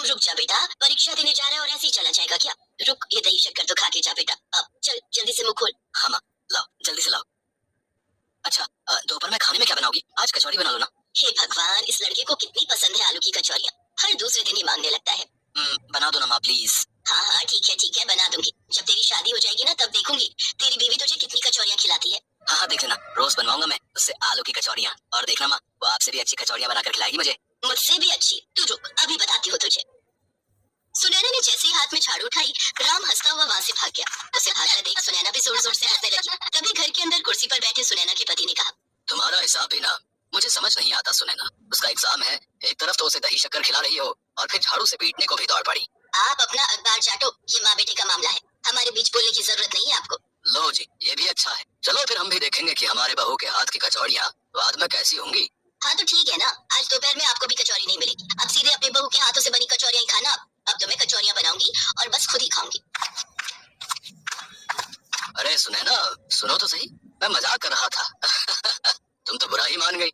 रुक जा बेटा, परीक्षा देने जा रहा है और ऐसे ही चला जाएगा क्या? रुक, ये दही शक्कर तो खा के जा बेटा। अब चल जल्दी से मुंह खोल। हाँ माँ, लाओ जल्दी से लाओ। अच्छा, दोपहर में खाने में क्या बनाओगी? आज कचौड़ी बना लो ना। हे भगवान, इस लड़के को कितनी पसंद है आलू की कचौरियाँ। हर दूसरे दिन ही मांगने लगता है। बना दो ना माँ प्लीज। हाँ हाँ ठीक है बना दूंगी। जब तेरी शादी हो जाएगी ना तब देखूंगी तेरी बीवी तुझे कितनी कचौरियाँ खिलाती है। हाँ हाँ देख लेना, रोज बनवाऊंगा मैं उससे आलू की कचौरियाँ। और देखना माँ, वो आपसे भी अच्छी कचौरियाँ बनाकर खिलाएगी मुझे। मुझसे भी अच्छी? तू रुक, अभी बताती हूँ तुझे। सुनैना ने जैसे ही हाथ में झाड़ू उठाई, राम हंसता हुआ वहां से भाग गया। उसे भागता देख सुनैना भी जोर जोर से हंसने लगी। तभी घर के अंदर कुर्सी पर बैठे सुनैना के पति ने कहा, तुम्हारा हिसाब भी ना मुझे समझ नहीं आता सुनैना। उसका एग्जाम है, एक तरफ तो उसे दही शक्कर खिला रही हो और फिर झाड़ू से पीटने को भी दौड़ पड़ी। आप अपना अखबार चाटो, ये माँ बेटे का मामला है, हमारे बीच बोलने की जरूरत नहीं है आपको। लो जी, ये भी अच्छा है। चलो फिर हम भी देखेंगे कि हमारे बहू के हाथ की कचौड़ियाँ बाद में कैसी होंगी। हाँ तो ठीक है ना, आज दोपहर में आपको भी कचौरी नहीं मिलेगी। अब सीधे अपनी बहू के हाथों से बनी कचौरियाँ ही खाना। अब तो मैं कचौरियाँ बनाऊंगी और बस खुद ही खाऊंगी। अरे सुनैना, सुनो तो सही, मैं मजाक कर रहा था। तुम तो बुरा ही मान गई।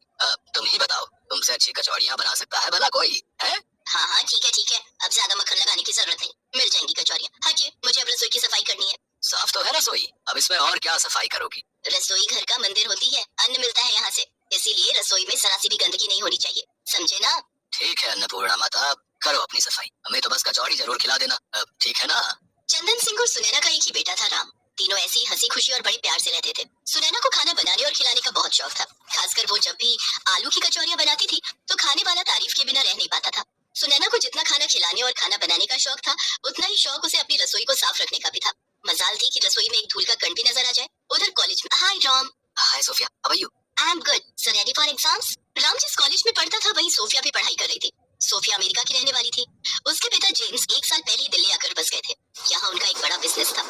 तुम ही बताओ, तुमसे अच्छी कचौड़ियाँ बना सकता है भला कोई है? हाँ हाँ ठीक है, अब ज्यादा मक्खन लगाने की जरूरत नहीं, मिल जाएंगी कचौरियाँ। हटिए, मुझे अब रसोई की सफाई करनी है। साफ तो है रसोई, अब इसमें और क्या सफाई करोगी? रसोई घर का मंदिर होती है, अन्न मिलता है यहाँ से, इसीलिए रसोई में जरा सी भी गंदगी नहीं होनी चाहिए, समझे ना? ठीक है अन्नपूर्णा माता, करो अपनी सफाई, हमें तो बस कचौड़ी जरूर खिला देना, ठीक है ना? चंदन सिंह और सुनैना का एक ही बेटा था राम। तीनों ऐसी हंसी खुशी और बड़े प्यार से रहते थे। सुनैना को खाना बनाने और खिलाने का बहुत शौक था। खासकर वो जब भी आलू की कचौरियाँ बनाती थी तो खाने वाला तारीफ के बिना रह नहीं पाता था। सुनैना को जितना खाना खिलाने और खाना बनाने का शौक था, उतना ही शौक उसे अपनी रसोई को साफ रखने का भी था। मजाल थी कि रसोई में एक धूल का कण भी नजर आ जाए। उधर कॉलेज में, hi Ram. Hi Sophia, how are you? I am good, so ready for exams. Ram जिस कॉलेज में पढ़ता था वहीं सोफिया भी पढ़ाई कर रही थी। सोफिया अमेरिका की रहने वाली थी। उसके पिता जेम्स एक साल पहले ही दिल्ली आकर बस गए थे। यहाँ उनका एक बड़ा बिजनेस था।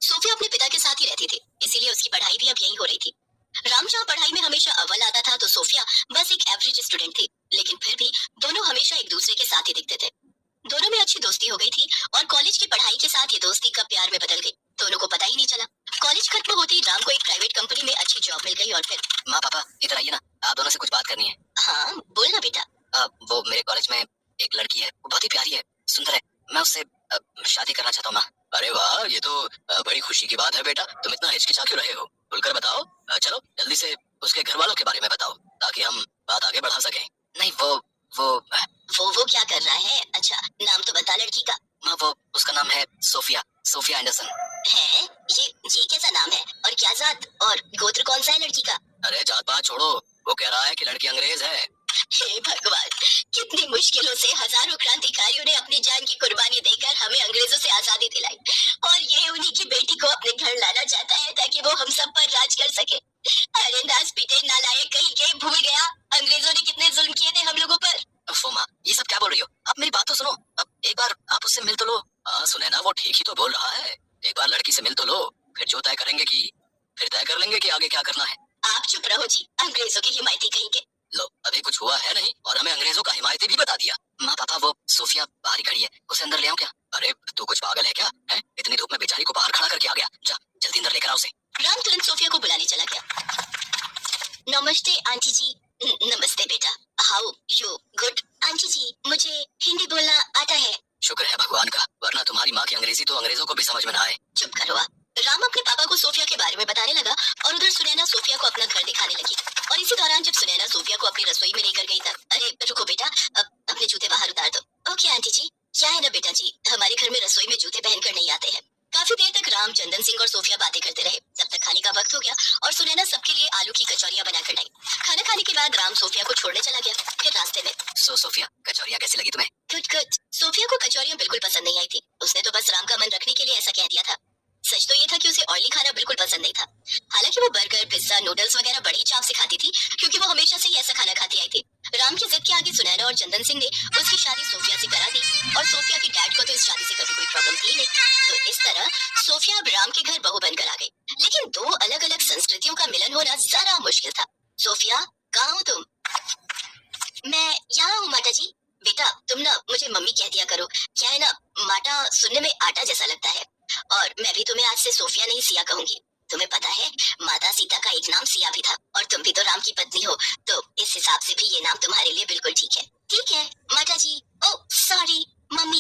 सोफिया अपने पिता के साथ ही रहती थी, इसीलिए उसकी पढ़ाई भी अब यहीं हो रही थी। राम जहाँ पढ़ाई में हमेशा अव्वल आता था तो सोफिया बस एक एवरेज स्टूडेंट थी, लेकिन फिर भी दोनों हमेशा एक दूसरे के साथ ही दिखते थे। दोनों में अच्छी दोस्ती हो गई थी और कॉलेज की पढ़ाई के साथ ये दोस्ती कब प्यार में बदल गई दोनों को पता ही नहीं चला। कॉलेज खत्म होते ही राम को एक प्राइवेट कंपनी में अच्छी जॉब मिल गई और फिर। माँ पापा इधर आइए ना, आप दोनों से कुछ बात करनी है। हाँ बोलना बेटा। वो मेरे कॉलेज में एक लड़की है, वो बहुत ही प्यारी है, सुंदर है, मैं उससे शादी करना चाहता हूँ माँ। अरे वाह, ये तो बड़ी खुशी की बात है बेटा, तुम इतना हिचकिचा क्यों रहे हो? खुलकर बताओ। चलो जल्दी से उसके घर वालों के बारे में बताओ ताकि हम बात आगे बढ़ा सकें। नहीं वो क्या कर रहा है? अच्छा नाम तो बता लड़की का। माँ वो उसका नाम है सोफिया, सोफिया एंडरसन। है? ये कैसा नाम है? और क्या जात और गोत्र कौन सा है लड़की का? अरे जात पात छोड़ो, वो कह रहा है कि लड़की अंग्रेज है। हे भगवान, कितनी मुश्किलों से हजारों क्रांतिकारियों ने अपनी जान की कुर्बानी देकर हमें अंग्रेजों से आजादी दिलाई, और ये उन्हीं की बेटी को अपने घर लाना चाहता है ताकि वो हम सब पर राज कर सके। अरे नास पीटे नालायक कहीं के, भूल गया अंग्रेजों ने कितने जुल्म किए थे हम लोगों पर। माँ ये सब क्या बोल रही हो? आप मेरी बात तो सुनो, अब एक बार आप उससे मिल तो लो। हाँ सुने ना, वो ठीक ही तो बोल रहा है, एक बार लड़की से मिल तो लो, फिर जो तय करेंगे फिर तय कर लेंगे कि आगे क्या करना है। आप चुप रहो जी, अंग्रेजों की हिमायती कहीं के। लो अभी कुछ हुआ है नहीं और हमें अंग्रेजों का हिमायती भी बता दिया। माँ पापा वो सोफिया बाहर ही खड़ी है, उसे अंदर ले आओ क्या? अरे तू कुछ पागल है क्या है? इतनी धूप में बेचारी को बाहर खड़ा करके आ गया, जा जल्दी अंदर लेकर आओ उसे। राम तुरंत सोफिया को बुलाने चला गया। नमस्ते आंटी जी। नमस्ते बेटा, हाउ यू? गुड आंटी जी, मुझे हिंदी बोलना आता है। शुक्र है भगवान का, वरना तुम्हारी माँ की अंग्रेजी तो अंग्रेजों को भी समझ में ना आए। चुप करो आप। राम अपने पापा को सोफिया के बारे में बताने लगा और उधर सुनैना सोफिया को अपना घर दिखाने लगी। और इसी दौरान जब सुनैना सोफिया को अपनी रसोई में लेकर गई तब, अरे रुको बेटा, अब अपने जूते बाहर उतार दो। ओके आंटी जी। क्या है ना बेटा जी, हमारे घर में रसोई में जूते पहनकर नहीं आते हैं। काफी देर तक राम, चंदन सिंह और सोफिया बातें करते रहे। तब तक खाने का वक्त हो गया और सुनैना सबके लिए आलू की कचौरियां बनाकर लाई। खाना खाने के बाद राम सोफिया को छोड़ने चला गया। फिर रास्ते में, सोफिया कचौरियाँ कैसी लगी तुम्हें? Good good. सोफिया को कचौरियां बिल्कुल पसंद नहीं आई थी। उसने तो बस राम का मन रखने के लिए ऐसा कह दिया था। सच तो ये था कि उसे ऑयली खाना बिल्कुल पसंद नहीं था। हालांकि वो बर्गर, पिज्जा, नूडल्स वगैरह बड़ी चाव से खाती थी क्योंकि वो हमेशा से ही ऐसा खाना खाती आई थी। राम की जिद के आगे सुनैना और चंदन सिंह ने उसकी शादी सोफिया से करा दी और सोफिया के डैड को तो इस शादी से कभी कोई प्रॉब्लम थी नहीं। तो इस तरह सोफिया अब राम के घर बहू बनकर आ गई। लेकिन दो अलग अलग संस्कृतियों का मिलन होना जरा मुश्किल था। सोफिया, कहाँ हो तुम? मैं यहाँ हूँ माता जी। बेटा तुम ना मुझे मम्मी कह दिया करो, क्या है ना, माटा सुनने में आटा जैसा लगता है। और मैं भी तुम्हें आज से सोफिया नहीं सिया कहूंगी। तुम्हें पता है माता सीता का एक नाम सिया भी था और तुम भी तो राम की पत्नी हो, तो इस हिसाब से भी ये नाम तुम्हारे लिए बिल्कुल ठीक है। ठीक है माता जी। ओ सॉरी मम्मी।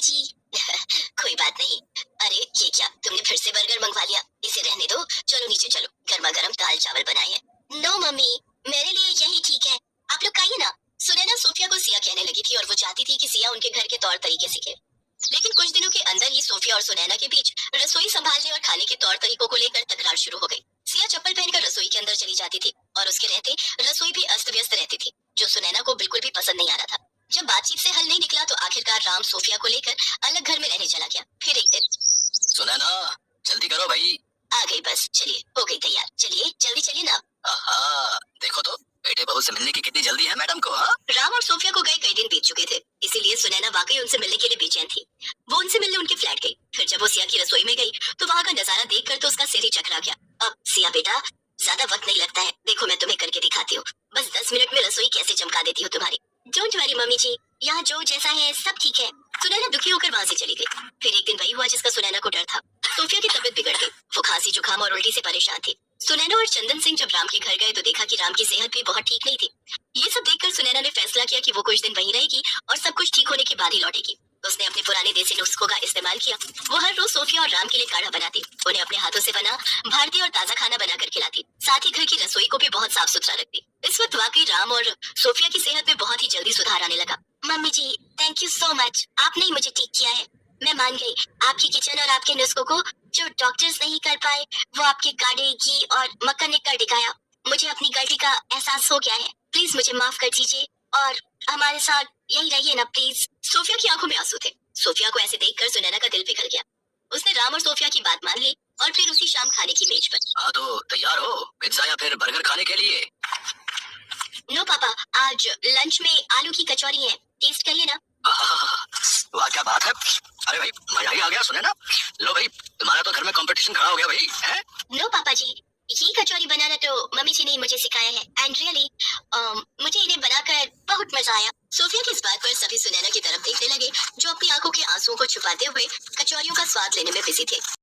रहने लगी थी और वो चाहती थी कि सिया उनके घर के तौर तरीके सीखे। लेकिन कुछ दिनों के अंदर ही सोफिया और सुनैना के बीच रसोई संभालने और खाने के तौर तरीकों को लेकर तकरार शुरू हो गई। सिया चप्पल पहनकर रसोई के अंदर चली जाती थी और उसके रहते रसोई भी अस्त व्यस्त रहती थी, जो सुनैना को बिल्कुल भी पसंद नहीं आ रहा था। जब बातचीत से हल नहीं निकला तो आखिरकार राम सोफिया को लेकर अलग घर में रहने चला गया। फिर एक दिन, सुनैना, जल्दी करो भाई। आ गई बस, चलिए हो गई तैयार, चलिए जल्दी चलिए ना। आहा, देखो तो बेटे बहू से मिलने की कितनी जल्दी है मैडम को। हाँ, राम और सोफिया को गए कई दिन बीत चुके थे, इसीलिए सुनैना वाकई उनसे मिलने के लिए बेचैन थी। वो उनसे मिलने उनके फ्लैट गई। फिर जब वो सिया की रसोई में गई तो वहाँ का नजारा देखकर तो उसका सिर ही चकरा गया। अब सिया बेटा, ज्यादा वक्त नहीं लगता है, देखो मैं तुम्हें करके दिखाती हूँ। बस 10 मिनट में रसोई कैसे चमका देती हूँ तुम्हारी। डोंट वरी मम्मी जी, यहाँ जो जैसा है सब ठीक है। सुनैना दुखी होकर वहाँ से चली गई। फिर एक दिन वही हुआ जिसका सुनैना को डर था। सोफिया की तबीयत बिगड़ गई। वो खांसी जुकाम और उल्टी से परेशान थी। सुनैना और चंदन सिंह जब राम के घर गए तो देखा कि राम की सेहत भी बहुत ठीक नहीं थी। ये सब देखकर सुनैना ने फैसला किया कि वो कुछ दिन वहीं रहेगी और सब कुछ ठीक होने के बाद ही लौटेगी। उसने अपने पुराने देसी नुस्खों का इस्तेमाल किया। वो हर रोज सोफिया और राम के लिए काढ़ा बनाती, उन्हें अपने हाथों से बना भारतीय और ताजा खाना बनाकर खिलाती, साथ ही घर की रसोई को भी बहुत साफ सुथरा रखती। इस वक्त वाकई राम और सोफिया की सेहत में बहुत ही जल्दी सुधार आने लगा। Mummy ji, thank you so much, आपने ही मुझे ठीक किया है। मैं मान गई, आपकी किचन और आपके नुस्खों को जो डॉक्टर्स नहीं कर पाए वो आपके काढ़े, घी और मक्खन ने कर दिखाया। मुझे अपनी गलती का एहसास हो गया है। प्लीज मुझे माफ कर दीजिए और हमारे साथ यही रहिए ना प्लीज। सोफिया की आंखों में आंसू थे। सोफिया को ऐसे देखकर सुनैना का दिल पिघल गया। उसने राम और सोफिया की बात मान ली और फिर उसी शाम खाने की मेज पर। हाँ तो तैयार हो पिज्जा या फिर बर्गर खाने के लिए? नो पापा, आज लंच में आलू की कचौरी है, टेस्ट करिए ना। आहा, वाह क्या बात है। अरे भाई मजा ही आ गया सुनैना। लो भाई, तुम्हारा तो घर में कंपटीशन खड़ा हो गया भाई, हैं? नो पापा जी, ये कचौरी बनाना तो मम्मी जी ने मुझे सिखाया है एंड रियली मुझे इन्हें बनाकर बहुत मजा आया। सोफिया की इस बात पर सभी सुनैना की तरफ देखने लगे, जो अपनी आंखों के आंसुओं को छुपाते हुए कचौरियों का स्वाद लेने में बिजी थे।